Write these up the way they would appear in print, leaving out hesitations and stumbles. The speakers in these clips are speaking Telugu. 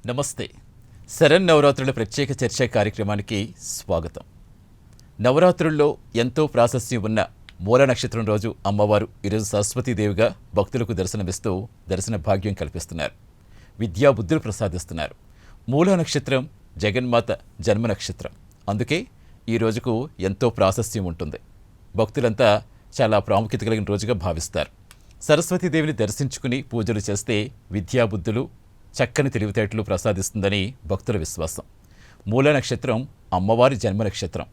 నమస్తే. శరన్నవరాత్రుల ప్రత్యేక చర్చా కార్యక్రమానికి స్వాగతం. నవరాత్రుల్లో ఎంతో ప్రాశస్త్యం ఉన్న మూల నక్షత్రం రోజు అమ్మవారు ఈరోజు సరస్వతీదేవిగా భక్తులకు దర్శనమిస్తూ దర్శన భాగ్యం కల్పిస్తున్నారు. విద్యా బుద్ధులు ప్రసాదిస్తున్నారు. మూల నక్షత్రం జగన్మాత జన్మ నక్షత్రం. అందుకే ఈ రోజుకు ఎంతో ప్రాశస్త్యం ఉంటుంది. భక్తులంతా చాలా ప్రాముఖ్యత కలిగిన రోజుగా భావిస్తారు. సరస్వతీదేవిని దర్శించుకుని పూజలు చేస్తే విద్యాబుద్ధులు చక్కని తెలివితేటలు ప్రసాదిస్తుందని భక్తుల విశ్వాసం. మూల నక్షత్రం అమ్మవారి జన్మ నక్షత్రం.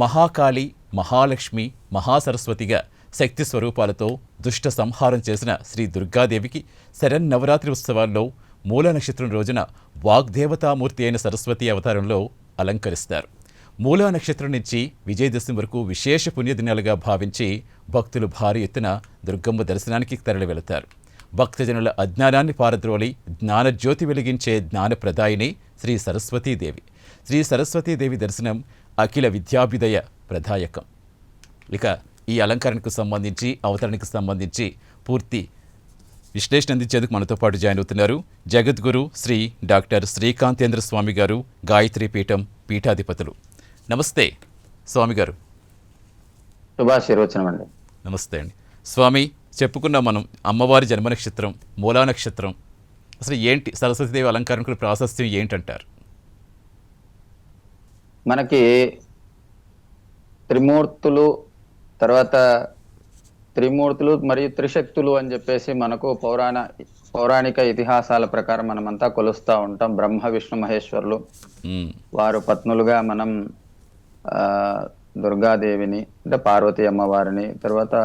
మహాకాళి, మహాలక్ష్మి, మహాసరస్వతిగా శక్తి స్వరూపాలతో దుష్ట సంహారం చేసిన శ్రీ దుర్గాదేవికి శరన్నవరాత్రి ఉత్సవాల్లో మూల నక్షత్రం రోజున వాగ్దేవతామూర్తి అయిన సరస్వతి అవతారంలో అలంకరిస్తారు. మూలా నక్షత్రం నుంచి విజయదశమి వరకు విశేష పుణ్యదినాలుగా భావించి భక్తులు భారీ ఎత్తున దుర్గమ్మ దర్శనానికి తరలి వెళతారు. భక్తజనుల అజ్ఞానాన్ని పారద్రోలి జ్ఞానజ్యోతి వెలిగించే జ్ఞానప్రదాయిని శ్రీ సరస్వతీదేవి. శ్రీ సరస్వతీదేవి దర్శనం అఖిల విద్యాభ్యుదయ ప్రదాయకం. ఇక ఈ అలంకరణకు సంబంధించి, అవతరణకు సంబంధించి పూర్తి విశ్లేషణ అందించేందుకు మనతో పాటు జాయిన్ అవుతున్నారు జగద్గురు శ్రీ డాక్టర్ శ్రీకాంతేంద్ర స్వామి గారు, గాయత్రి పీఠం పీఠాధిపతులు. నమస్తే స్వామి గారు. శుభాశీర్వచనం అండి. నమస్తే అండి. స్వామి, చెప్పుకున్నాం మనం అమ్మవారి జన్మ నక్షత్రం మూలా నక్షత్రం. అసలు ఏంటి సరస్వతీదేవి అలంకరణకు ప్రాశస్త్యం ఏంటంటారు? మనకి త్రిమూర్తులు, తర్వాత త్రిమూర్తులు మరియు త్రిశక్తులు అని చెప్పేసి మనకు పౌరాణిక ఇతిహాసాల ప్రకారం మనమంతా కొలుస్తూ ఉంటాం. బ్రహ్మ విష్ణు మహేశ్వరులు, వారు పత్నులుగా మనం దుర్గాదేవిని అంటే పార్వతీ అమ్మవారిని, తర్వాత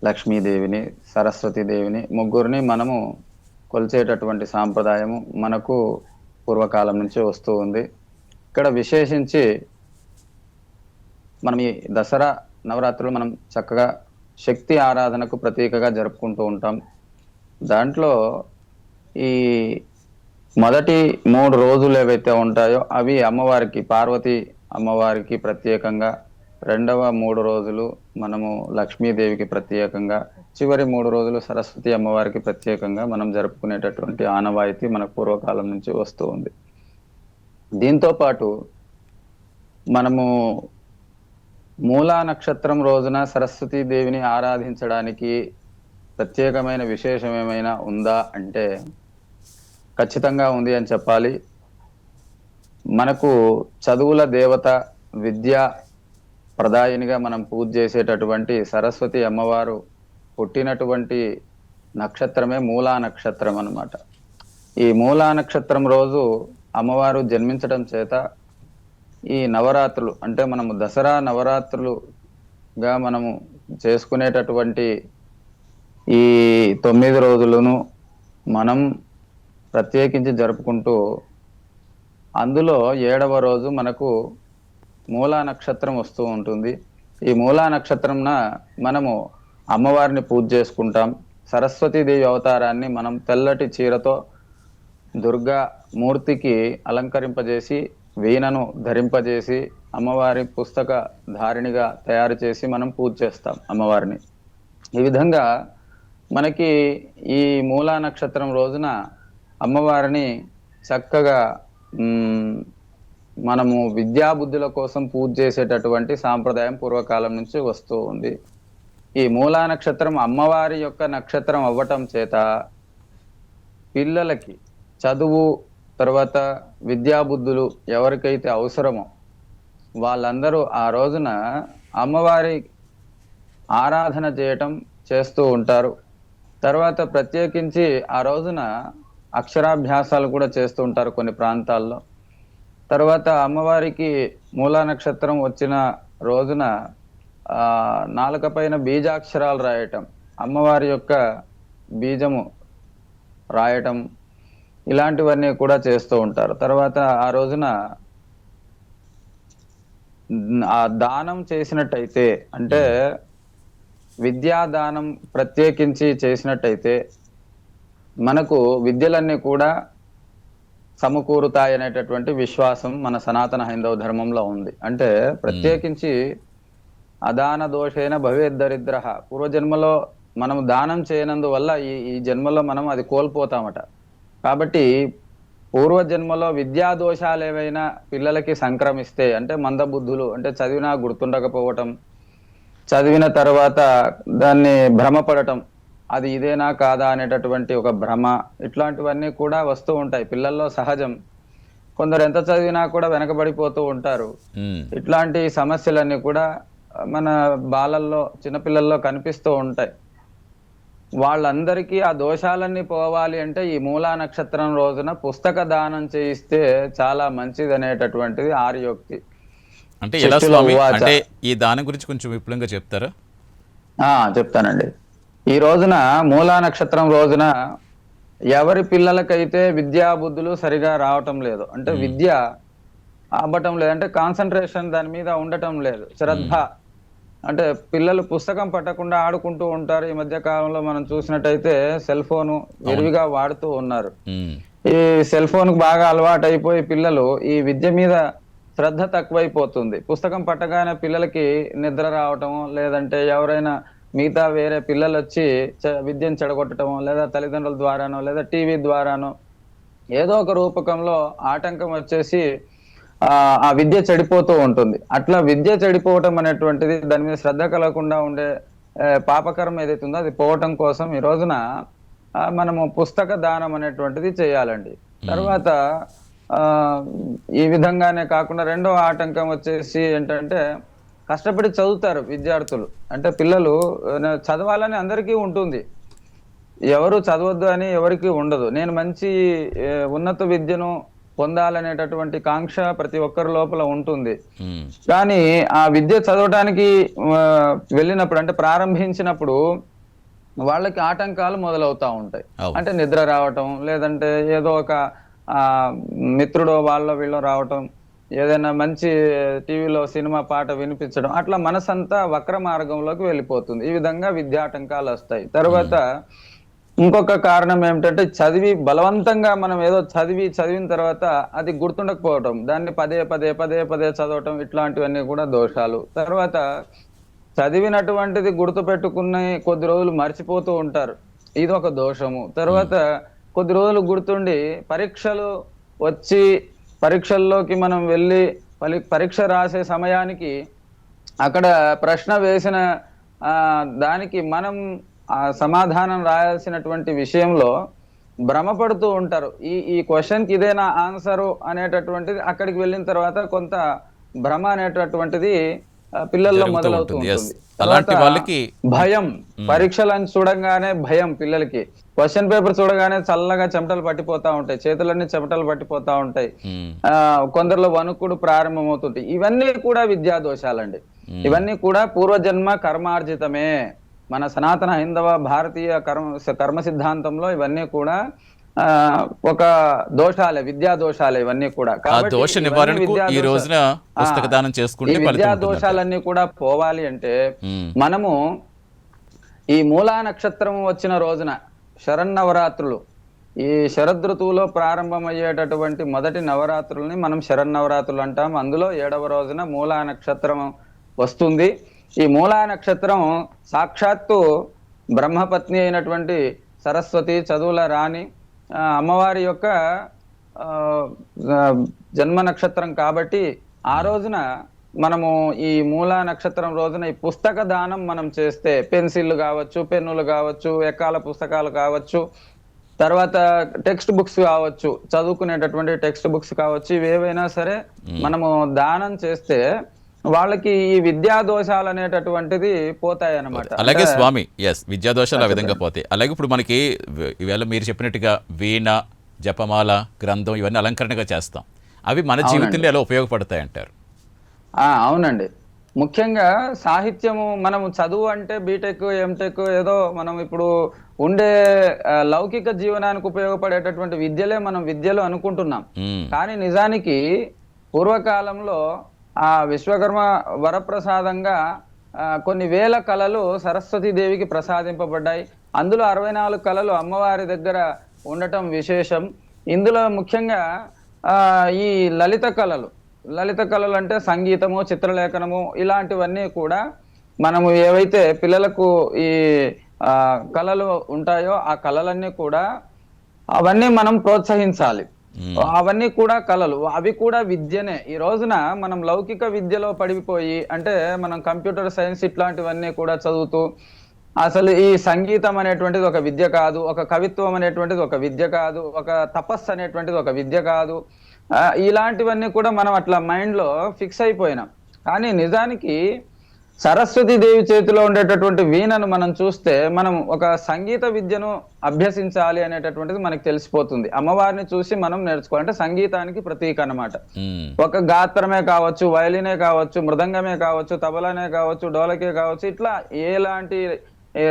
లక్ష్మీదేవిని, సరస్వతీదేవిని, ముగ్గురిని మనము కొలిచేటటువంటి సాంప్రదాయము మనకు పూర్వకాలం నుంచి వస్తూ ఉంది. ఇక్కడ విశేషించి మనం ఈ దసరా నవరాత్రులు మనం చక్కగా శక్తి ఆరాధనకు ప్రతీకగా జరుపుకుంటూ ఉంటాం. దాంట్లో ఈ మొదటి 3 రోజులు ఏవైతే ఉంటాయో అవి అమ్మవారికి, పార్వతీ అమ్మవారికి ప్రత్యేకంగా, రెండవ 3 రోజులు మనము లక్ష్మీదేవికి ప్రత్యేకంగా, చివరి 3 రోజులు సరస్వతి అమ్మవారికి ప్రత్యేకంగా మనం జరుపుకునేటటువంటి ఆనవాయితీ మనకు పూర్వకాలం నుంచి వస్తూ ఉంది. దీంతో పాటు మనము మూలా నక్షత్రం రోజున సరస్వతీదేవిని ఆరాధించడానికి ప్రత్యేకమైన విశేషం ఏమైనా ఉందా అంటే ఖచ్చితంగా ఉంది అని చెప్పాలి. మనకు చదువుల దేవత, విద్యా ప్రదాయినిగా మనం పూజ చేసేటటువంటి సరస్వతి అమ్మవారు పుట్టినటువంటి నక్షత్రమే మూలా నక్షత్రం అన్నమాట. ఈ మూలా నక్షత్రం రోజు అమ్మవారు జన్మించడం చేత ఈ నవరాత్రులు అంటే మనము దసరా నవరాత్రులుగా మనము చేసుకునేటటువంటి ఈ 9 రోజులను మనం ప్రత్యేకించి జరుపుకుంటూ, అందులో 7వ రోజు మనకు మూలా నక్షత్రం వస్తూ ఉంటుంది. ఈ మూలా నక్షత్రంన మనము అమ్మవారిని పూజ చేసుకుంటాం. సరస్వతీదేవి అవతారాన్ని మనం తెల్లటి చీరతో దుర్గా మూర్తికి అలంకరింపజేసి, వీణను ధరింపజేసి, అమ్మవారి పుస్తక ధారిణిగా తయారు చేసి మనం పూజ చేస్తాం అమ్మవారిని. ఈ విధంగా మనకి ఈ మూలా నక్షత్రం రోజున అమ్మవారిని చక్కగా మనము విద్యాబుద్ధుల కోసం పూజ చేసేటటువంటి సాంప్రదాయం పూర్వకాలం నుంచి వస్తూ ఉంది. ఈ మూలా నక్షత్రం అమ్మవారి యొక్క నక్షత్రం అవ్వటం చేత పిల్లలకి చదువు, తర్వాత విద్యాబుద్ధులు ఎవరికైతే అవసరమో వాళ్ళందరూ ఆ రోజున అమ్మవారి ఆరాధన చేస్తూ ఉంటారు. తర్వాత ప్రత్యేకించి ఆ రోజున అక్షరాభ్యాసాలు కూడా చేస్తూ ఉంటారు కొన్ని ప్రాంతాల్లో. తర్వాత అమ్మవారికి మూలా నక్షత్రం వచ్చిన రోజున నాలుక పైన బీజాక్షరాలు రాయటం, అమ్మవారి యొక్క బీజము రాయటం, ఇలాంటివన్నీ కూడా చేస్తూ ఉంటారు. తర్వాత ఆ రోజున ఆ దానం చేసినట్టయితే, అంటే విద్యాదానం ప్రత్యేకించి చేసినట్టయితే మనకు విద్యలన్నీ కూడా సమకూరుతాయి అనేటటువంటి విశ్వాసం మన సనాతన హైందవ ధర్మంలో ఉంది. అంటే ప్రత్యేకించి అదాన దోషేన భవేద్దరిద్ర, పూర్వజన్మలో మనం దానం చేయనందువల్ల ఈ జన్మలో మనం అది కోల్పోతామట. కాబట్టి పూర్వజన్మలో విద్యా దోషాలు ఏవైనా పిల్లలకి సంక్రమిస్తే, అంటే మందబుద్ధులు, అంటే చదివినా గుర్తుండకపోవటం, చదివిన తర్వాత దాన్ని భ్రమపడటం, అది ఇదేనా కాదా అనేటటువంటి ఒక భ్రమ, ఇట్లాంటివన్నీ కూడా వస్తూ ఉంటాయి పిల్లల్లో సహజం. కొందరు ఎంత చదివినా కూడా వెనకబడిపోతూ ఉంటారు. ఉమ్, ఇట్లాంటి సమస్యలన్నీ కూడా మన బాలల్లో, చిన్నపిల్లల్లో కనిపిస్తూ ఉంటాయి. వాళ్ళందరికీ ఆ దోషాలన్నీ పోవాలి అంటే ఈ మూలా నక్షత్రం రోజున పుస్తక దానం చేయిస్తే చాలా మంచిది అనేటటువంటిది ఆర్యోక్తి. అంటే ఎలా శిష్యుల స్వామి? ఉవాచ. అంటే ఈ దానం గురించి కొంచెం విపులంగా చెప్తారా? చెప్తానండి. ఈ రోజున మూలా నక్షత్రం రోజున ఎవరి పిల్లలకైతే విద్యా బుద్ధులు సరిగా రావటం లేదు, అంటే విద్య అవ్వటం లేదు, అంటే కాన్సన్ట్రేషన్ దాని మీద ఉండటం లేదు, శ్రద్ధ, అంటే పిల్లలు పుస్తకం పట్టకుండా ఆడుకుంటూ ఉంటారు. ఈ మధ్య కాలంలో మనం చూసినట్టయితే సెల్ ఫోను విరివిగా వాడుతూ ఉన్నారు. ఉమ్, ఈ సెల్ ఫోన్ కు బాగా అలవాటు అయిపోయి పిల్లలు ఈ విద్య మీద శ్రద్ధ తక్కువైపోతుంది. పుస్తకం పట్టగానే పిల్లలకి నిద్ర రావటం, లేదంటే ఎవరైనా మిగతా వేరే పిల్లలు వచ్చి విద్యను చెడగొట్టడం, లేదా తల్లిదండ్రుల ద్వారానో లేదా టీవీ ద్వారానో ఏదో ఒక రూపకంలో ఆటంకం వచ్చేసి ఆ విద్య చెడిపోతూ ఉంటుంది. అట్లా విద్య చెడిపోవటం అనేటువంటిది, దాని మీద శ్రద్ధ కలగకుండా ఉండే పాపకరం ఏదైతే ఉందో అది పోవటం కోసం ఈ రోజున మనము పుస్తక దానం అనేటువంటిది చేయాలండి. తర్వాత ఆ ఈ విధంగానే కాకుండా రెండో ఆటంకం వచ్చేసి ఏంటంటే, కష్టపడి చదువుతారు విద్యార్థులు, అంటే పిల్లలు చదవాలని అందరికీ ఉంటుంది, ఎవరు చదవద్దు అని ఎవరికి ఉండదు. నేను మంచి ఉన్నత విద్యను పొందాలనేటటువంటి కాంక్ష ప్రతి ఒక్కరి లోపల ఉంటుంది. ఉమ్, కానీ ఆ విద్య చదవడానికి వెళ్ళినప్పుడు, అంటే ప్రారంభించినప్పుడు వాళ్ళకి ఆటంకాలు మొదలవుతా ఉంటాయి. అవును. అంటే నిద్ర రావటం, లేదంటే ఏదో ఒక మిత్రుడు వాళ్ళ వీళ్ళు రావటం, ఏదైనా మంచి టీవీలో సినిమా పాట వినిపించడం, అట్లా మనసంతా వక్ర మార్గంలోకి వెళ్ళిపోతుంది. ఈ విధంగా విద్యాటంకాలు వస్తాయి. తర్వాత ఇంకొక కారణం ఏమిటంటే, చదివి బలవంతంగా మనం ఏదో చదివిన తర్వాత అది గుర్తుండకపోవటం, దాన్ని పదే పదే పదే పదే చదవటం, ఇట్లాంటివన్నీ కూడా దోషాలు. తర్వాత చదివినటువంటిది గుర్తు పెట్టుకుని కొద్ది రోజులు మర్చిపోతూ ఉంటారు, ఇది ఒక దోషము. తర్వాత కొద్ది రోజులు గుర్తుండి పరీక్షలు వచ్చి పరీక్షల్లోకి మనం వెళ్ళి పరీక్ష రాసే సమయానికి అక్కడ ప్రశ్న వేసిన దానికి మనం సమాధానం రాయాల్సినటువంటి విషయంలో భ్రమపడుతూ ఉంటారు. ఈ క్వశ్చన్కి ఇదేనా ఆన్సరు అనేటటువంటిది అక్కడికి వెళ్ళిన తర్వాత కొంత భ్రమ అనేటటువంటిది పిల్లల్లో మొదలవుతూ ఉంటుంది. అలాంటి వాళ్ళకి భయం, పరీక్షలను చూడగానే భయం పిల్లలకి, క్వశ్చన్ పేపర్ చూడగానే చల్లగా చెమటలు పట్టిపోతా ఉంటాయి, చేతులన్నీ చెమటలు పట్టిపోతా ఉంటాయి, కొందరిలో వణుకుడు ప్రారంభమవుతుంటాయి. ఇవన్నీ కూడా విద్యా దోషాలండి. ఇవన్నీ కూడా పూర్వజన్మ కర్మార్జితమే. మన సనాతన హైందవ భారతీయ కర్మ సిద్ధాంతంలో ఇవన్నీ కూడా ఒక దోషాలే, విద్యా దోషాలే ఇవన్నీ కూడా. దోష నివారణకు ఈ రోజున పుస్తక దానం చేసుకుంటే విద్యా దోషాలన్నీ కూడా పోవాలి అంటే మనము ఈ మూలా నక్షత్రం వచ్చిన రోజున శరన్నవరాత్రులు, ఈ శరదృతువులో ప్రారంభమయ్యేటటువంటి మొదటి నవరాత్రుల్ని మనం శరన్నవరాత్రులు అంటాం. అందులో 7వ రోజున మూలా నక్షత్రం వస్తుంది. ఈ మూలా నక్షత్రం సాక్షాత్తు బ్రహ్మపత్ని అయినటువంటి సరస్వతి, చదువుల రాణి అమ్మవారి యొక్క జన్మ నక్షత్రం కాబట్టి ఆ రోజున మనము ఈ మూలా నక్షత్రం రోజున ఈ పుస్తక దానం మనం చేస్తే, పెన్సిళ్ళు కావచ్చు, పెన్నులు కావచ్చు, ఎక్కాల పుస్తకాలు కావచ్చు, తర్వాత టెక్స్ట్ బుక్స్ కావచ్చు, చదువుకునేటటువంటి టెక్స్ట్ బుక్స్ కావచ్చు, ఇవేవైనా సరే మనము దానం చేస్తే వాళ్ళకి ఈ విద్యా దోషాలు అనేటటువంటిది పోతాయి అన్నమాట. అలాగే స్వామి, ఎస్, విద్యా దోషాలు ఆ విధంగా పోతాయి. అలాగే ఇప్పుడు మనకి ఈవేళ మీరు చెప్పినట్టుగా వీణ, జపమాల, గ్రంథం ఇవన్నీ అలంకరణగా చేస్తాం, అవి మన జీవితంలో ఎలా ఉపయోగపడతాయి అంటారు? అవునండి. ముఖ్యంగా సాహిత్యము, మనము చదువు అంటే బీటెక్, ఎంటెక్ ఏదో మనం ఇప్పుడు ఉండే లౌకిక జీవనానికి ఉపయోగపడేటటువంటి విద్యలే మనం విద్యలు అనుకుంటున్నాం. కానీ నిజానికి పూర్వకాలంలో ఆ విశ్వకర్మ వరప్రసాదంగా కొన్ని వేల కళలు సరస్వతీదేవికి ప్రసాదింపబడ్డాయి. అందులో 64 కళలు అమ్మవారి దగ్గర ఉండటం విశేషం. ఇందులో ముఖ్యంగా ఈ లలిత కళలు అంటే సంగీతము, చిత్రలేఖనము, ఇలాంటివన్నీ కూడా మనము ఏవైతే పిల్లలకు ఈ కళలు ఉంటాయో ఆ కళలన్నీ కూడా అవన్నీ మనం ప్రోత్సహించాలి. అవన్నీ కూడా కళలు, అవి కూడా విద్యనే. ఈ రోజున మనం లౌకిక విద్యలో పడిపోయి, అంటే మనం కంప్యూటర్ సైన్స్ ఇట్లాంటివన్నీ కూడా చదువుతూ, అసలు ఈ సంగీతం అనేటువంటిది ఒక విద్య కాదు, ఒక కవిత్వం అనేటువంటిది ఒక విద్య కాదు, ఒక తపస్సు అనేటువంటిది ఒక విద్య కాదు, ఇలాంటివన్నీ కూడా మనం అట్లా మైండ్ లో ఫిక్స్ అయిపోయినాం. కానీ నిజానికి సరస్వతి దేవి చేతిలో ఉండేటటువంటి వీణను మనం చూస్తే, మనం ఒక సంగీత విద్యను అభ్యసించాలి అనేటటువంటిది మనకు తెలిసిపోతుంది. అమ్మవారిని చూసి మనం నేర్చుకోవాలి. అంటే సంగీతానికి ప్రతీక అన్నమాట. ఒక గాత్రమే కావచ్చు, వయలినే కావచ్చు, మృదంగమే కావచ్చు, తబలానే కావచ్చు, డోలకే కావచ్చు, ఇట్లా ఎలాంటి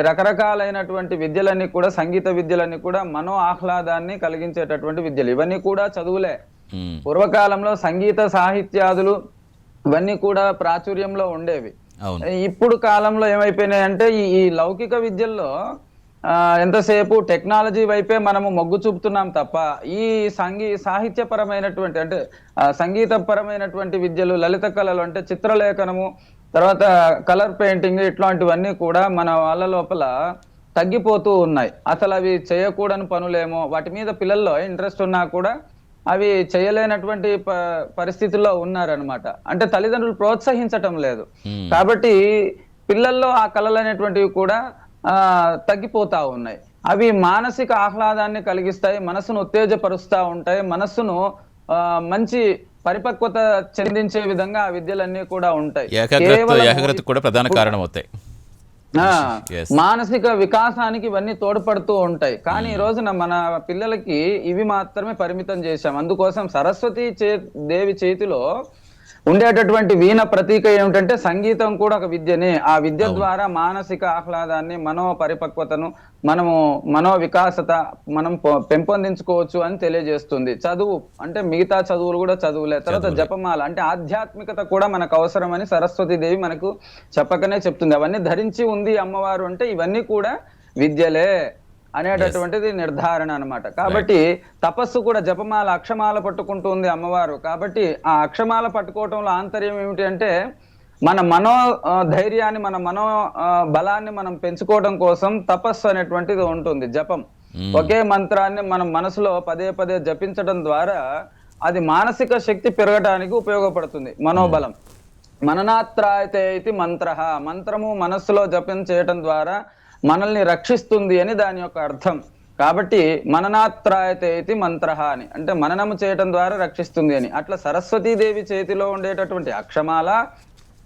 రకరకాలైనటువంటి విద్యలన్నీ కూడా, సంగీత విద్యలన్నీ కూడా మనో ఆహ్లాదాన్ని కలిగించేటటువంటి విద్యలు. ఇవన్నీ కూడా చదువులే. పూర్వకాలంలో సంగీత సాహిత్యాదులు ఇవన్నీ కూడా ప్రాచుర్యంలో ఉండేవి. ఇప్పుడు కాలంలో ఏమైపోయినాయంటే ఈ లౌకిక విద్యల్లో ఎంతసేపు టెక్నాలజీ వైపే మనము మొగ్గు చూపుతున్నాం తప్ప, ఈ సాహిత్యపరమైనటువంటి, అంటే సంగీతపరమైనటువంటి విద్యలు, లలిత కళలు, అంటే చిత్రలేఖనము, తర్వాత కలర్ పెయింటింగ్, ఇట్లాంటివన్నీ కూడా మన వాళ్ళ లోపల తగ్గిపోతూ ఉన్నాయి. అసలు అవి చేయకూడని పనులేమో, వాటి మీద పిల్లల్లో ఇంట్రెస్ట్ ఉన్నా కూడా అవి చేయలేనటువంటి పరిస్థితుల్లో ఉన్నారనమాట. అంటే తల్లిదండ్రులు ప్రోత్సహించటం లేదు. కాబట్టి పిల్లల్లో ఆ కళలు అనేటువంటివి కూడా తగ్గిపోతా ఉన్నాయి. అవి మానసిక ఆహ్లాదాన్ని కలిగిస్తాయి, మనసును ఉత్తేజపరుస్తూ ఉంటాయి, మనస్సును మంచి పరిపక్వత చెందించే విధంగా ఆ విద్యలన్నీ కూడా ఉంటాయి. ఏకాగ్రత కూడా ప్రధాన కారణం అవుతాయి. మానసిక వికాసానికి ఇవన్నీ తోడ్పడుతూ ఉంటాయి. కానీ ఈ రోజున మన పిల్లలకి ఇవి మాత్రమే పరిమితం చేశాం. అందుకోసం సరస్వతి దేవి చేతిలో ఉండేటటువంటి వీణ ప్రతీక ఏమిటంటే, సంగీతం కూడా ఒక విద్యనే. ఆ విద్య ద్వారా మానసిక ఆహ్లాదాన్ని, మనో పరిపక్వతను, మనో వికాసత మనం పెంపొందించుకోవచ్చు అని తెలియజేస్తుంది. చదువు అంటే మిగతా చదువులు కూడా చదువులే. తర్వాత జపమాల అంటే ఆధ్యాత్మికత కూడా మనకు అవసరమని సరస్వతి దేవి మనకు చెప్పకనే చెప్తుంది. అవన్నీ ధరించి ఉంది అమ్మవారు అంటే ఇవన్నీ కూడా విద్యలే అనేటటువంటిది నిర్ధారణ అన్నమాట. కాబట్టి తపస్సు కూడా, జపమాల, అక్షమాల పట్టుకుంటుంది అమ్మవారు. కాబట్టి ఆ అక్షమాల పట్టుకోవటంలో ఆంతర్యం ఏమిటి అంటే, మన మనో ధైర్యాన్ని, మన మనో బలాన్ని మనం పెంచుకోవడం కోసం తపస్సు అనేటువంటిది ఉంటుంది. జపం, ఒకే మంత్రాన్ని మనం మనసులో పదే పదే జపించడం ద్వారా అది మానసిక శక్తి పెరగడానికి ఉపయోగపడుతుంది. మనోబలం. మననాత్రాయతే ఇది మంత్రః, మంత్రము మనస్సులో జపం చేయటం ద్వారా మనల్ని రక్షిస్తుంది అని దాని యొక్క అర్థం. కాబట్టి మననాత్రాయతే ఇది మంత్రః అని అంటే మననము చేయటం ద్వారా రక్షిస్తుంది అని. అట్లా సరస్వతీదేవి చేతిలో ఉండేటటువంటి అక్షమాల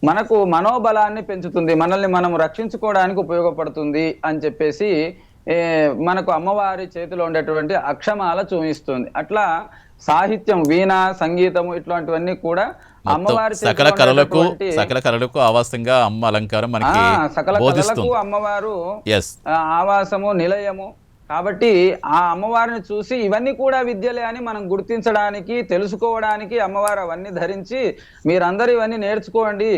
మనకు మనోబలాన్ని పెంచుతుంది, మనల్ని మనం రక్షించుకోవడానికి ఉపయోగపడుతుంది అని చెప్పేసి మనకు అమ్మవారి చేతిలో ఉండేటువంటి అక్షమాల చూపిస్తుంది. అట్లా సాహిత్యం, వీణ, సంగీతము ఇట్లాంటివన్నీ కూడా అమ్మవారి సకల కళలకు ఆవాసంగా అమ్మ అలంకారం మనకి సకల కళలకు అమ్మవారు ఆవాసము, నిలయము. కాబట్టి ఆ అమ్మవారిని చూసి ఇవన్నీ కూడా విద్యలే అని మనం గుర్తించడానికి, తెలుసుకోవడానికి అమ్మవారు అవన్నీ ధరించి, మీరందరూ ఇవన్నీ నేర్చుకోండి,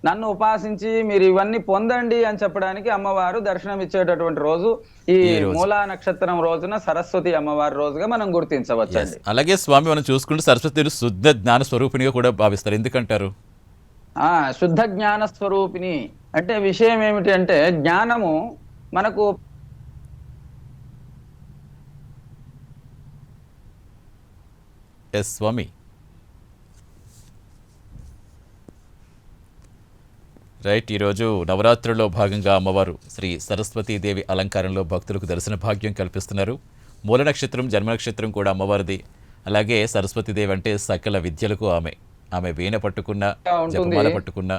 నన్ను ఉపాసించి మీరు ఇవన్నీ పొందండి అని చెప్పడానికి అమ్మవారు దర్శనం ఇచ్చేటటువంటి రోజు ఈ మూలా నక్షత్రం రోజున సరస్వతి అమ్మవారి రోజుగా మనం గుర్తించవచ్చండి. అలాగే స్వామి, మనం చూసుకుంటే సరస్వతి శుద్ధ జ్ఞాన స్వరూపిణిగా కూడా భావిస్తారు. ఎందుకంటారు? శుద్ధ జ్ఞాన స్వరూపిణి అంటే విషయం ఏమిటి అంటే, జ్ఞానము మనకు స్వామి రైట్. ఈరోజు నవరాత్రుల్లో భాగంగా అమ్మవారు శ్రీ సరస్వతీదేవి అలంకారంలో భక్తులకు దర్శన భాగ్యం కల్పిస్తున్నారు. మూల నక్షత్రం, జన్మ నక్షత్రం కూడా అమ్మవారిది. అలాగే సరస్వతీదేవి అంటే సకల విద్యలకు ఆమె వీణ పట్టుకున్న, జపమాల పట్టుకున్న,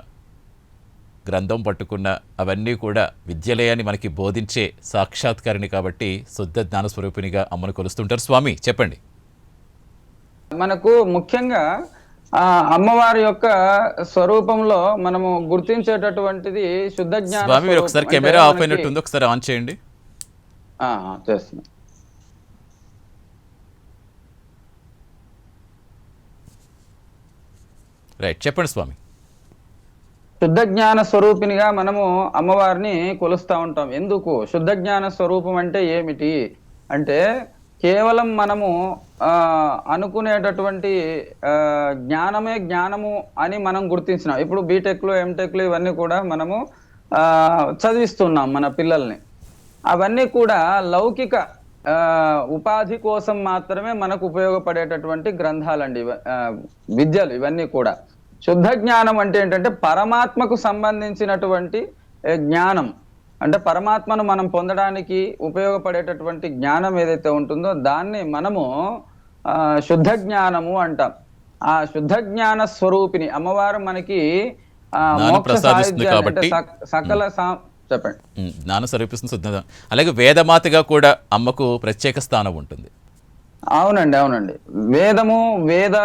గ్రంథం పట్టుకున్న అవన్నీ కూడా విద్యలే అని మనకి బోధించే సాక్షాత్కారిణి. కాబట్టి శుద్ధ జ్ఞాన స్వరూపిణిగా అమ్మను కొలుస్తుంటారు. స్వామి చెప్పండి. మనకు ముఖ్యంగా అమ్మవారి యొక్క స్వరూపంలో మనము గుర్తించేటటువంటిది శుద్ధ జ్ఞాన. స్వామి మీరు ఒకసారి కెమెరా ఆఫ్ అయినట్టుంది, ఒకసారి ఆన్ చేయండి. చేస్తున్నా. రైట్, చెప్పండి స్వామి. శుద్ధ జ్ఞాన స్వరూపినిగా మనము అమ్మవారిని కొలుస్తూ ఉంటాం. ఎందుకు శుద్ధ జ్ఞాన స్వరూపం అంటే ఏమిటి అంటే, కేవలం మనము అనుకునేటటువంటి జ్ఞానమే జ్ఞానము అని మనం గుర్తించినాం. ఇప్పుడు బీటెక్లు, ఎంటెక్లు ఇవన్నీ కూడా మనము చదివిస్తున్నాం మన పిల్లల్ని. అవన్నీ కూడా లౌకిక ఉపాధి కోసం మాత్రమే మనకు ఉపయోగపడేటటువంటి గ్రంథాలండి విద్యలు ఇవన్నీ కూడా. శుద్ధ జ్ఞానం అంటే ఏంటంటే పరమాత్మకు సంబంధించినటువంటి జ్ఞానం, అంటే పరమాత్మను మనం పొందడానికి ఉపయోగపడేటటువంటి జ్ఞానం ఏదైతే ఉంటుందో దాన్ని మనము శుద్ధ జ్ఞానము అంటాం. ఆ శుద్ధ జ్ఞాన స్వరూపిణి అమ్మవారు మనకి మోక్ష సాయుధ్యాన్ని అంటే సకల చెప్పండి జ్ఞాన స్వరూపిస్తుంది శుద్ధ. అలాగే వేదమాతగా కూడా అమ్మకు ప్రత్యేక స్థానం ఉంటుంది. అవునండి, అవునండి. వేద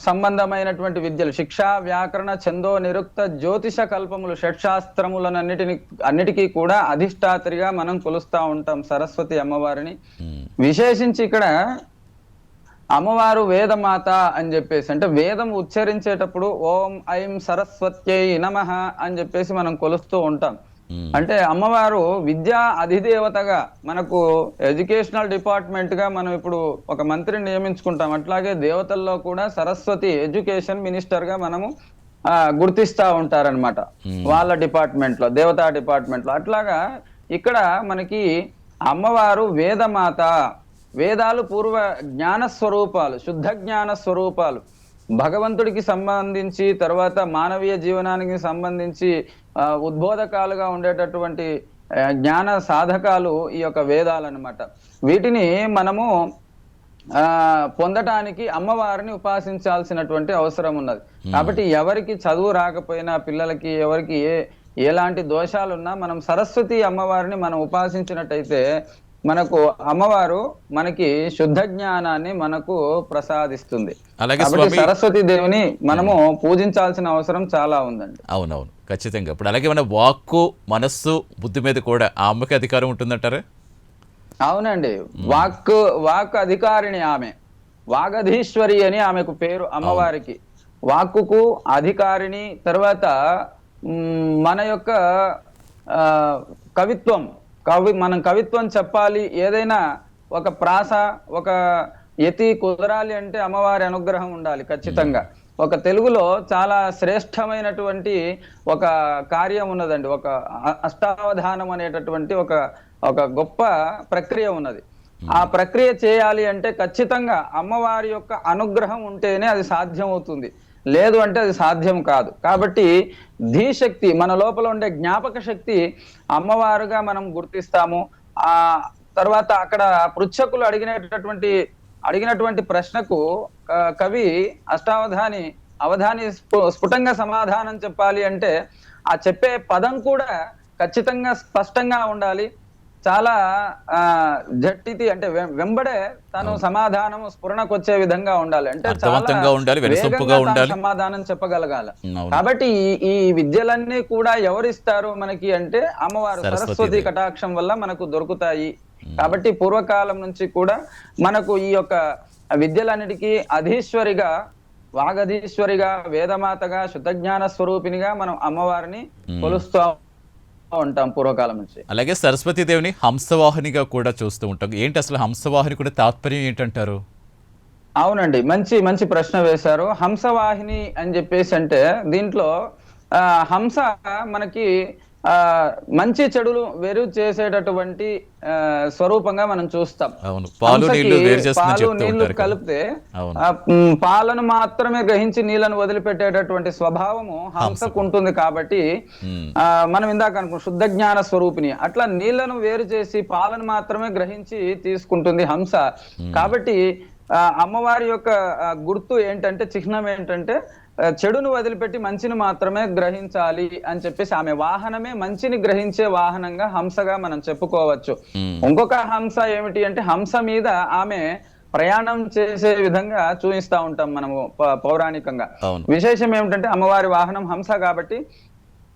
సంబంధమైనటువంటి విద్యలు, శిక్ష, వ్యాకరణ, ఛందో, నిరుక్త, జ్యోతిష కల్పములు, అన్నిటికీ కూడా అధిష్టాత్రిగా మనం కొలుస్తా ఉంటాం సరస్వతి అమ్మవారిని. విశేషించి ఇక్కడ అమ్మవారు వేదమాత అని చెప్పేసి, అంటే వేదం ఉచ్చరించేటప్పుడు ఓం ఐం సరస్వత్యై నమః అని చెప్పేసి మనం కొలుస్తూ ఉంటాం. అంటే అమ్మవారు విద్యా అధిదేవతగా, మనకు ఎడ్యుకేషనల్ డిపార్ట్మెంట్ గా మనం ఇప్పుడు ఒక మంత్రిని నియమించుకుంటాం, అట్లాగే దేవతల్లో కూడా సరస్వతి ఎడ్యుకేషన్ మినిస్టర్ గా మనము గుర్తిస్తా ఉంటారనమాట వాళ్ళ డిపార్ట్మెంట్ లో, దేవతా డిపార్ట్మెంట్ లో. అట్లాగా ఇక్కడ మనకి అమ్మవారు వేదమాత, వేదాలు పూర్వ జ్ఞాన స్వరూపాలు, శుద్ధ జ్ఞాన స్వరూపాలు, భగవంతుడికి సంబంధించి తర్వాత మానవీయ జీవనానికి సంబంధించి ఉద్బోధకాలుగా ఉండేటటువంటి జ్ఞాన సాధకాలు ఈ యొక్క వేదాలు అన్నమాట. వీటిని మనము పొందటానికి అమ్మవారిని ఉపాసించాల్సినటువంటి అవసరం ఉన్నది. కాబట్టి ఎవరికి చదువు రాకపోయినా, పిల్లలకి ఎవరికి ఎలాంటి దోషాలున్నా మనం సరస్వతి అమ్మవారిని మనం ఉపాసించినట్టయితే మనకు అమ్మవారు మనకి శుద్ధ జ్ఞానాన్ని మనకు ప్రసాదిస్తుంది. కాబట్టి సరస్వతి దేవిని మనము పూజించాల్సిన అవసరం చాలా ఉందండి. అవునవును, ఖచ్చితంగా. ఇప్పుడు అలాగే మన వాక్కు, మనస్సు, బుద్ధి మీద కూడా ఆ అమ్మకి అధికారం ఉంటుందంటారా? అవునండి, వాక్ అధికారిణి ఆమె, వాగధీశ్వరి అని ఆమెకు పేరు అమ్మవారికి. వాక్కుకు అధికారిణి. తర్వాత మన యొక్క కవిత్వం, మనం కవిత్వం చెప్పాలి, ఏదైనా ఒక ప్రాస, ఒక యతి కుదరాలి అంటే అమ్మవారి అనుగ్రహం ఉండాలి ఖచ్చితంగా. ఒక తెలుగులో చాలా శ్రేష్టమైనటువంటి ఒక కార్యం ఉన్నదండి, ఒక అష్టావధానం అనేటటువంటి ఒక గొప్ప ప్రక్రియ ఉన్నది. ఆ ప్రక్రియ చేయాలి అంటే ఖచ్చితంగా అమ్మవారి యొక్క అనుగ్రహం ఉంటేనే అది సాధ్యం అవుతుంది, లేదు అంటే అది సాధ్యం కాదు. కాబట్టి ధీశక్తి, మన లోపల ఉండే జ్ఞాపక శక్తి అమ్మవారుగా మనం గుర్తిస్తాము. ఆ తర్వాత అక్కడ పృచ్ఛకులు అడిగినటువంటి ప్రశ్నకు కవి అవధాని స్ఫుటంగా సమాధానం చెప్పాలి అంటే ఆ చెప్పే పదం కూడా ఖచ్చితంగా స్పష్టంగా ఉండాలి, చాలా జట్టితి అంటే వెంబడే తను సమాధానం స్ఫురణకు వచ్చే విధంగా ఉండాలి, అంటే చాలా సమాధానం చెప్పగలగాలి. కాబట్టి ఈ విద్యలన్నీ కూడా ఎవరిస్తారు మనకి అంటే అమ్మవారు, సరస్వతి కటాక్షం వల్ల మనకు దొరుకుతాయి. కాబట్టి పూర్వకాలం నుంచి కూడా మనకు ఈ యొక్క విద్యలన్నిటికీ అధీశ్వరిగా, వాగధీశ్వరిగా, వేదమాతగా, శుద్ధజ్ఞాన స్వరూపినిగా మనం అమ్మవారిని కొలుస్తూ ఉంటాం పూర్వకాలం నుంచి. అలాగే సరస్వతీదేవిని హంసవాహినిగా కూడా చూస్తూ ఉంటాం. ఏంటి అసలు హంసవాహిని కూడా తాత్పర్యం ఏంటంటారు? అవునండి, మంచి ప్రశ్న వేశారు. హంసవాహిని అని చెప్పేసి అంటే దీంట్లో హంస మనకి మంచి చెడులు వేరు చేసేటటువంటి స్వరూపంగా మనం చూస్తాం. పాలు నీళ్లు కలిపితే పాలను మాత్రమే గ్రహించి నీళ్లను వదిలిపెట్టేటటువంటి స్వభావము హంసకు ఉంటుంది. కాబట్టి మనం ఇందాక అనుకున్న శుద్ధ జ్ఞాన స్వరూపిణి, అట్లా నీళ్లను వేరు చేసి పాలను మాత్రమే గ్రహించి తీసుకుంటుంది హంస. కాబట్టి అమ్మవారి యొక్క గుర్తు ఏంటంటే, చిహ్నం ఏంటంటే చెడును వదిలిపెట్టి మంచిని మాత్రమే గ్రహించాలి అని చెప్పేసి ఆమె వాహనమే మంచిని గ్రహించే వాహనంగా హంసగా మనం చెప్పుకోవచ్చు. ఇంకొక హంస ఏమిటి అంటే, హంస మీద ఆమె ప్రయాణం చేసే విధంగా చూపిస్తా ఉంటాం మనము పౌరాణికంగా. విశేషం ఏమిటంటే అమ్మవారి వాహనం హంస కాబట్టి,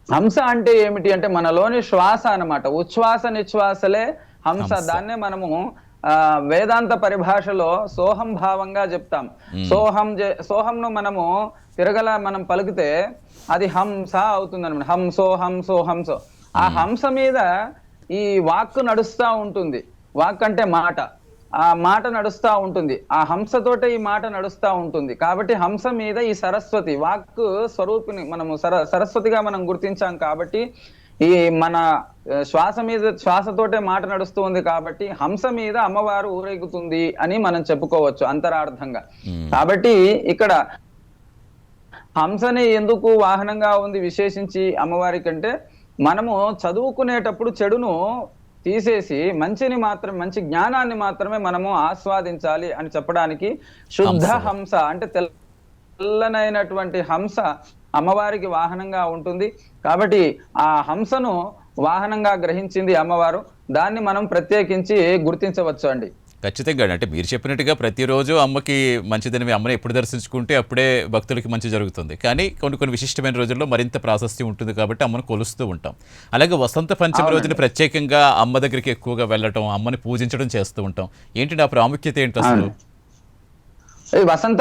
హంస అంటే ఏమిటి అంటే మనలోని శ్వాస అన్నమాట, ఉచ్ఛ్వాస నిశ్వాసలే హంస. దాన్నే మనము వేదాంత పరిభాషలో సోహం భావంగా చెప్తాం. సోహంను మనము మనం పలికితే అది హంస అవుతుంది అనమాట. హంసో. ఆ హంస మీద ఈ వాక్కు నడుస్తూ ఉంటుంది. వాక్ అంటే మాట, ఆ మాట నడుస్తూ ఉంటుంది, ఆ హంసతోటే ఈ మాట నడుస్తూ ఉంటుంది. కాబట్టి హంస మీద ఈ సరస్వతి వాక్కు స్వరూపిని మనము సరస్వతిగా మనం గుర్తించాం. కాబట్టి ఈ మన శ్వాసతోటే మాట నడుస్తూ ఉంది కాబట్టి హంస మీద అమ్మవారు ఊరేగుతుంది అని మనం చెప్పుకోవచ్చు అంతరార్థంగా. కాబట్టి ఇక్కడ హంసని ఎందుకు వాహనంగా ఉంది విశేషించి అమ్మవారి కంటే, మనము చదువుకునేటప్పుడు చెడును తీసేసి మంచి జ్ఞానాన్ని మాత్రమే మనము ఆస్వాదించాలి అని చెప్పడానికి శుద్ధ హంస అంటే తెల్లనైనటువంటి హంస అమ్మవారికి వాహనంగా ఉంటుంది. కాబట్టి ఆ హంసను వాహనంగా గ్రహించింది అమ్మవారు. దాన్ని మనం ప్రత్యేకించి గుర్తించవచ్చు అండి. ఖచ్చితంగా అంటే మీరు చెప్పినట్టుగా ప్రతిరోజు అమ్మకి మంచిదని అమ్మని ఎప్పుడు దర్శించుకుంటే అప్పుడే భక్తులకి మంచి జరుగుతుంది. కానీ కొన్ని విశిష్టమైన రోజుల్లో మరింత ప్రాశస్త్యం ఉంటుంది కాబట్టి అమ్మను కొలుస్తూ ఉంటాం. అలాగే వసంత పంచమి రోజున ప్రత్యేకంగా అమ్మ దగ్గరికి ఎక్కువగా వెళ్ళటం, అమ్మని పూజించడం చేస్తూ ఉంటాం. ఏంటంటే ఆ ప్రాముఖ్యత ఏంటి అసలు? వసంత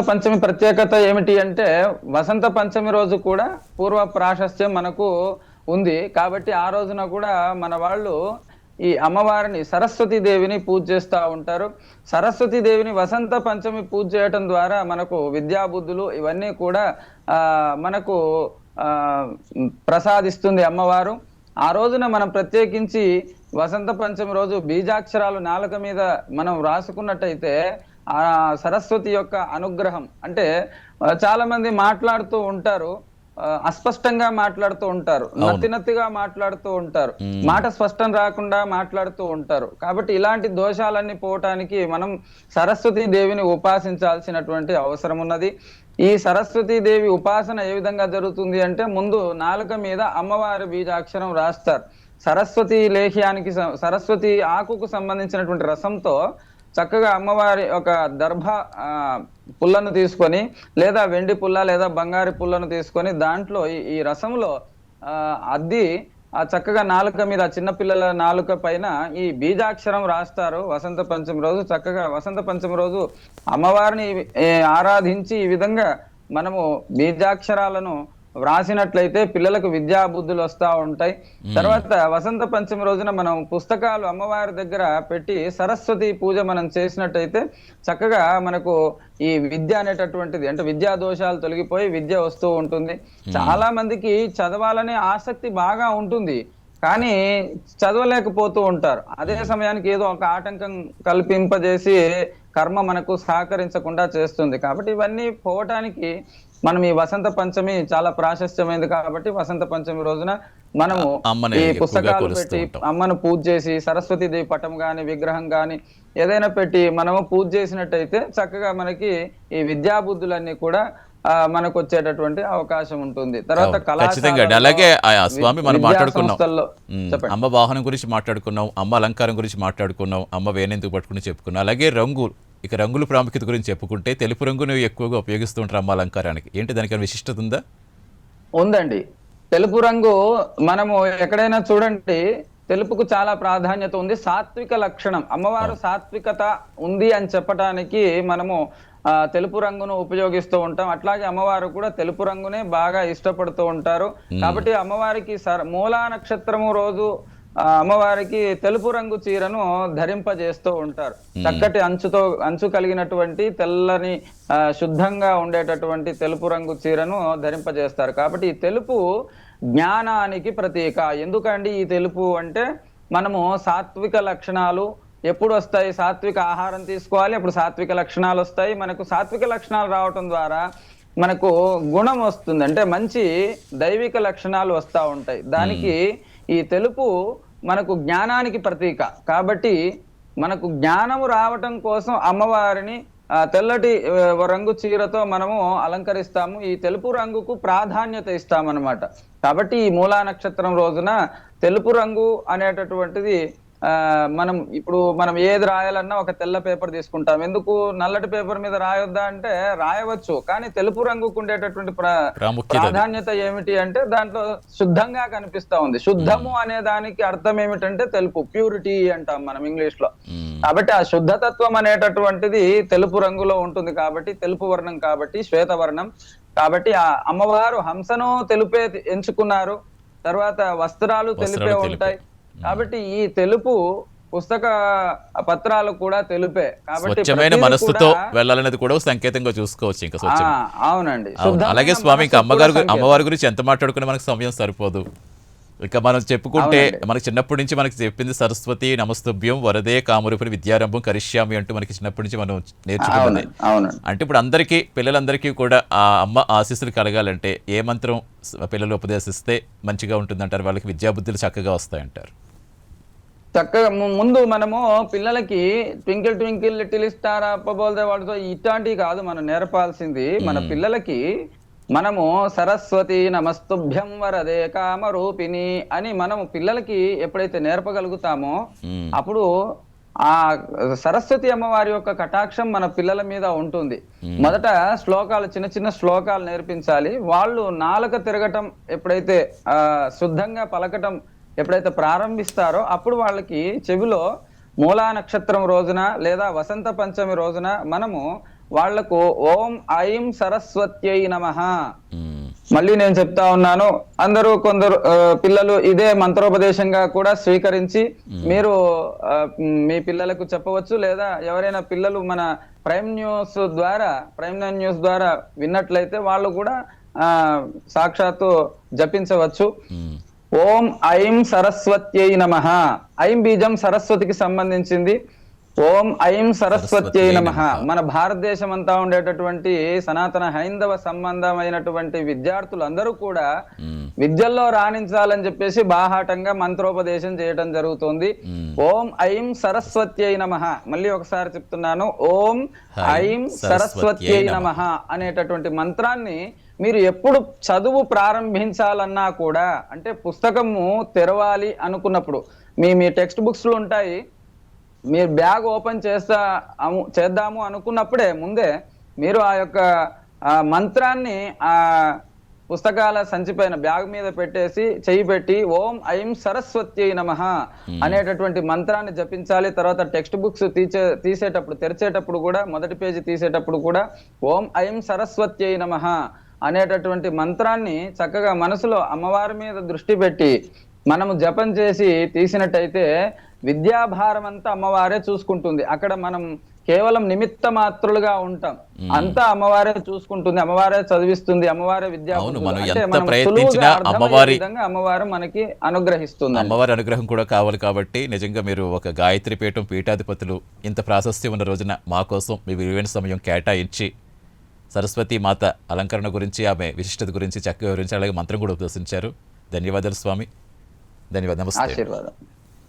పంచమి ప్రత్యేకత ఏమిటి అంటే, వసంత పంచమి రోజు కూడా పూర్వ ప్రాశస్త్యం మనకు ఉంది. కాబట్టి ఆ రోజున కూడా మన వాళ్ళు ఈ అమ్మవారిని సరస్వతీ దేవిని పూజ చేస్తూ ఉంటారు. సరస్వతీ దేవిని వసంత పంచమి పూజ చేయటం ద్వారా మనకు విద్యాబుద్ధులు ఇవన్నీ కూడా మనకు ప్రసాదిస్తుంది అమ్మవారు. ఆ రోజున మనం ప్రత్యేకించి వసంత పంచమి రోజు బీజాక్షరాలు నాలుక మీద మనం రాసుకున్నట్టయితే ఆ సరస్వతి యొక్క అనుగ్రహం అంటే, చాలా మంది మాట్లాడుతూ ఉంటారు, అస్పష్టంగా మాట్లాడుతూ ఉంటారు, నత్తిగా మాట్లాడుతూ ఉంటారు, మాట స్పష్టం రాకుండా మాట్లాడుతూ ఉంటారు. కాబట్టి ఇలాంటి దోషాలన్నీ పోవటానికి మనం సరస్వతీ దేవిని ఉపాసించాల్సినటువంటి అవసరం ఉన్నది. ఈ సరస్వతీ దేవి ఉపాసన ఏ విధంగా జరుగుతుంది అంటే, ముందు నాలుక మీద అమ్మవారి బీజాక్షరం రాస్తారు. సరస్వతి లేహ్యానికి సరస్వతి ఆకుకు సంబంధించినటువంటి రసంతో చక్కగా అమ్మవారి ఒక దర్భ పుల్లను తీసుకొని, లేదా వెండి పుల్ల లేదా బంగారు పుల్లను తీసుకొని దాంట్లో ఈ రసంలో అద్ది చక్కగా నాలుక మీద, చిన్నపిల్లల నాలుక పైన ఈ బీజాక్షరం రాస్తారు. వసంత పంచమి రోజు చక్కగా వసంత పంచమి రోజు అమ్మవారిని ఆరాధించి ఈ విధంగా మనము బీజాక్షరాలను వ్రాసినట్లయితే పిల్లలకు విద్యా బుద్ధులు వస్తూ ఉంటాయి. తర్వాత వసంత పంచమి రోజున మనం పుస్తకాలు అమ్మవారి దగ్గర పెట్టి సరస్వతి పూజ మనం చేసినట్టయితే చక్కగా మనకు ఈ విద్య అనేటటువంటిది అంటే విద్యా దోషాలు తొలగిపోయి విద్య వస్తూ ఉంటుంది. చాలా మందికి చదవాలనే ఆసక్తి బాగా ఉంటుంది, కానీ చదవలేకపోతూ ఉంటారు. అదే సమయానికి ఏదో ఒక ఆటంకం కల్పింపజేసి కర్మ మనకు సహకరించకుండా చేస్తుంది. కాబట్టి ఇవన్నీ పోవటానికి మనం ఈ వసంత పంచమి చాలా ప్రాశస్త్యమైంది. కాబట్టి వసంత పంచమి రోజున మనము ఈ పుస్తకాలు పెట్టి అమ్మను పూజ చేసి, సరస్వతి దేవి పటం గాని విగ్రహం గాని ఏదైనా పెట్టి మనము పూజ చేసినట్టయితే చక్కగా మనకి ఈ విద్యా బుద్ధులన్నీ కూడా మనకు వచ్చేటటువంటి అవకాశం ఉంటుంది. తర్వాత అలాగే స్వామి మనం మాట్లాడుకున్నాం, అమ్మ వాహనం గురించి మాట్లాడుకున్నాం, అమ్మ అలంకారం గురించి మాట్లాడుకున్నాం, అమ్మ వేణెందుకు పట్టుకుని చెప్పుకున్నాం. అలాగే రంగుల ప్రాముఖ్యత గురించి చెప్పుకుంటే తెలుపు రంగును ఎక్కువగా ఉపయోగిస్తూ ఉంటారు అమ్మ అలంకారానికి. ఏంటి దానికి విశిష్టత ఉందా? ఉందండి. తెలుపు రంగు మనము ఎక్కడైనా చూడండి, తెలుపుకు చాలా ప్రాధాన్యత ఉంది. సాత్విక లక్షణం, అమ్మవారు సాత్వికత ఉంది అని చెప్పడానికి మనము తెలుపు రంగును ఉపయోగిస్తూ ఉంటాం. అట్లాగే అమ్మవారు కూడా తెలుపు రంగునే బాగా ఇష్టపడుతూ ఉంటారు. కాబట్టి అమ్మవారికి మూలా నక్షత్రము రోజు అమ్మవారికి తెలుపు రంగు చీరను ధరింపజేస్తూ ఉంటారు. చక్కటి అంచు కలిగినటువంటి తెల్లని శుద్ధంగా ఉండేటటువంటి తెలుపు రంగు చీరను ధరింపజేస్తారు. కాబట్టి ఈ తెలుపు జ్ఞానానికి ప్రతీక. ఎందుకండి ఈ తెలుపు అంటే, మనము సాత్విక లక్షణాలు ఎప్పుడు వస్తాయి? సాత్విక ఆహారం తీసుకోవాలి, అప్పుడు సాత్విక లక్షణాలు వస్తాయి. మనకు సాత్విక లక్షణాలు రావటం ద్వారా మనకు గుణం వస్తుంది, అంటే మంచి దైవిక లక్షణాలు వస్తూ ఉంటాయి. దానికి ఈ తెలుపు మనకు జ్ఞానానికి ప్రతీక. కాబట్టి మనకు జ్ఞానము రావటం కోసం అమ్మవారిని తెల్లటి రంగు చీరతో మనము అలంకరిస్తాము. ఈ తెలుపు రంగుకు ప్రాధాన్యత ఇస్తామన్నమాట. కాబట్టి ఈ మూలా నక్షత్రం రోజున తెలుపు రంగు అనేటటువంటిది మనం ఏది రాయాలన్నా ఒక తెల్ల పేపర్ తీసుకుంటాం. ఎందుకు నల్లటి పేపర్ మీద రాయొద్దా అంటే రాయవచ్చు, కానీ తెలుపు రంగుకు ఉండేటటువంటి ప్రాధాన్యత ఏమిటి అంటే దాంట్లో శుద్ధంగా కనిపిస్తా ఉంది. శుద్ధము అనే దానికి అర్థం ఏమిటంటే తెలుపు, ప్యూరిటీ అంటాం మనం ఇంగ్లీష్ లో. కాబట్టి ఆ శుద్ధతత్వం అనేటటువంటిది తెలుపు రంగులో ఉంటుంది. కాబట్టి తెలుపు వర్ణం, కాబట్టి శ్వేతవర్ణం. కాబట్టి ఆ అమ్మవారు హంసను తెలుపే ఎంచుకున్నారు. తర్వాత వస్త్రాలు తెలిపే ఉంటాయి. కాబట్టి ఈ తెలుపు పుస్తక పత్రాలు కూడా తెలుపే. కాబట్టి స్వచ్ఛమైన ప్రతిదీ మనస్సుతో కూడా వెళ్ళాలనేది కూడా ఒక సంకేతంగా చూసుకోవచ్చు ఇంకా స్వచ్ఛం. అవునండి. అవును. శుద్ధమైన అలాగే స్వామి ఇంకా మనస్సుకు కూడా సంకేతం. అమ్మవారి గురించి ఎంత మాట్లాడుకున్నా మనకు సమయం సరిపోదు. ఇక మనం చెప్పుకుంటే అవునండి. మనకి చిన్నప్పటి నుంచి మనకి చెప్పింది సరస్వతి నమస్తుభ్యం వరదే కామరూపిణి విద్యారంభం కరిష్యామి అంటూ మనకి చిన్నప్పటి నుంచి మనం నేర్చుకున్నది. అవునండి. అవునండి. అంటే ఇప్పుడు అందరికీ పిల్లలందరికీ కూడా ఆ అమ్మ ఆశీస్సులు కలగాలంటే ఏ మంత్రం పిల్లలు ఉపదేశిస్తే మంచిగా ఉంటుందంటారు, వాళ్ళకి విద్యాబుద్ధులు చక్కగా వస్తాయంటారు? చక్కగా ముందు మనము పిల్లలకి ట్వింకిల్ ట్వింకిల్ లిటిల్ స్టార్ అప్పబోల్దే వాటితో ఇట్లాంటివి కాదు మనం నేర్పాల్సింది. మన పిల్లలకి మనము సరస్వతి నమస్తుభ్యం వరదే కామరూపిణి అని మనము పిల్లలకి ఎప్పుడైతే నేర్పగలుగుతామో అప్పుడు ఆ సరస్వతి అమ్మవారి యొక్క కటాక్షం మన పిల్లల మీద ఉంటుంది. మొదట శ్లోకాలు, చిన్న చిన్న శ్లోకాలు నేర్పించాలి. వాళ్ళు నాలుక తిరగటం ఎప్పుడైతే శుద్ధంగా పలకటం ఎప్పుడైతే ప్రారంభిస్తారో అప్పుడు వాళ్ళకి చెవిలో మూలా నక్షత్రం రోజున లేదా వసంత పంచమి రోజున మనము వాళ్లకు ఓం ఐం సరస్వత్యై నమః, మళ్ళీ నేను చెప్తా ఉన్నాను, అందరూ కొందరు పిల్లలు ఇదే మంత్రోపదేశంగా కూడా స్వీకరించి మీరు మీ పిల్లలకు చెప్పవచ్చు. లేదా ఎవరైనా పిల్లలు మన ప్రైమ్ నైన్ న్యూస్ ద్వారా విన్నట్లయితే వాళ్ళు కూడా సాక్షాత్తు జపించవచ్చు. ఓం ఐం సరస్వత్యై నమః. ఐం బీజం సరస్వతికి సంబంధించింది. ఓం ఐం సరస్వత్యై నమః. మన భారతదేశం అంతా ఉండేటటువంటి సనాతన హైందవ సంబంధమైనటువంటి విద్యార్థులందరూ కూడా విద్యల్లో రాణించాలని చెప్పేసి బాహాటంగా మంత్రోపదేశం చేయడం జరుగుతుంది. ఓం ఐం సరస్వత్యై నమః. మళ్ళీ ఒకసారి చెప్తున్నాను, ఓం ఐం సరస్వత్యై నమః అనేటటువంటి మంత్రాన్ని మీరు ఎప్పుడు చదువు ప్రారంభించాలన్నా కూడా, అంటే పుస్తకము తెరవాలి అనుకున్నప్పుడు మీ టెక్స్ట్ బుక్స్ లో ఉంటాయి, మీరు బ్యాగ్ ఓపెన్ చేద్దాము అనుకున్నప్పుడే ముందే మీరు ఆ యొక్క మంత్రాన్ని ఆ పుస్తకాల సంచిపైన బ్యాగ్ మీద పెట్టేసి చెయ్యి పెట్టి ఓం ఐం సరస్వత్యై నమః అనేటటువంటి మంత్రాన్ని జపించాలి. తర్వాత టెక్స్ట్ బుక్స్ తెరిచేటప్పుడు కూడా మొదటి పేజీ తీసేటప్పుడు కూడా ఓం ఐం సరస్వత్యై నమః అనేటటువంటి మంత్రాన్ని చక్కగా మనసులో అమ్మవారి మీద దృష్టి పెట్టి మనము జపం చేసి తీసినట్టయితే విద్యాభారం అంతా అమ్మవారే చూసుకుంటుంది. అక్కడ మనం కేవలం నిమిత్త మాత్రులుగా ఉంటాం. అంతా అమ్మవారే చూసుకుంటుంది, అమ్మవారే చదివిస్తుంది, అమ్మవారే అమ్మవారు మనకి అనుగ్రహిస్తుంది. అమ్మవారి అనుగ్రహం కూడా కావాలి. కాబట్టి నిజంగా మీరు ఒక గాయత్రి పీఠం పీఠాధిపతులు ఇంత ప్రాశస్త్యం ఉన్న రోజున మా కోసం మీ విలువైన సమయం కేటాయించి సరస్వతి మాత అలంకరణ గురించి, ఆమె విశిష్టత గురించి చక్కగా వివరించి, అలాగే మంత్రం కూడా ఉపదేశించారు. ధన్యవాదాలు స్వామి. ధన్యవాదాలు. నమస్తే. ఆశీర్వాదం.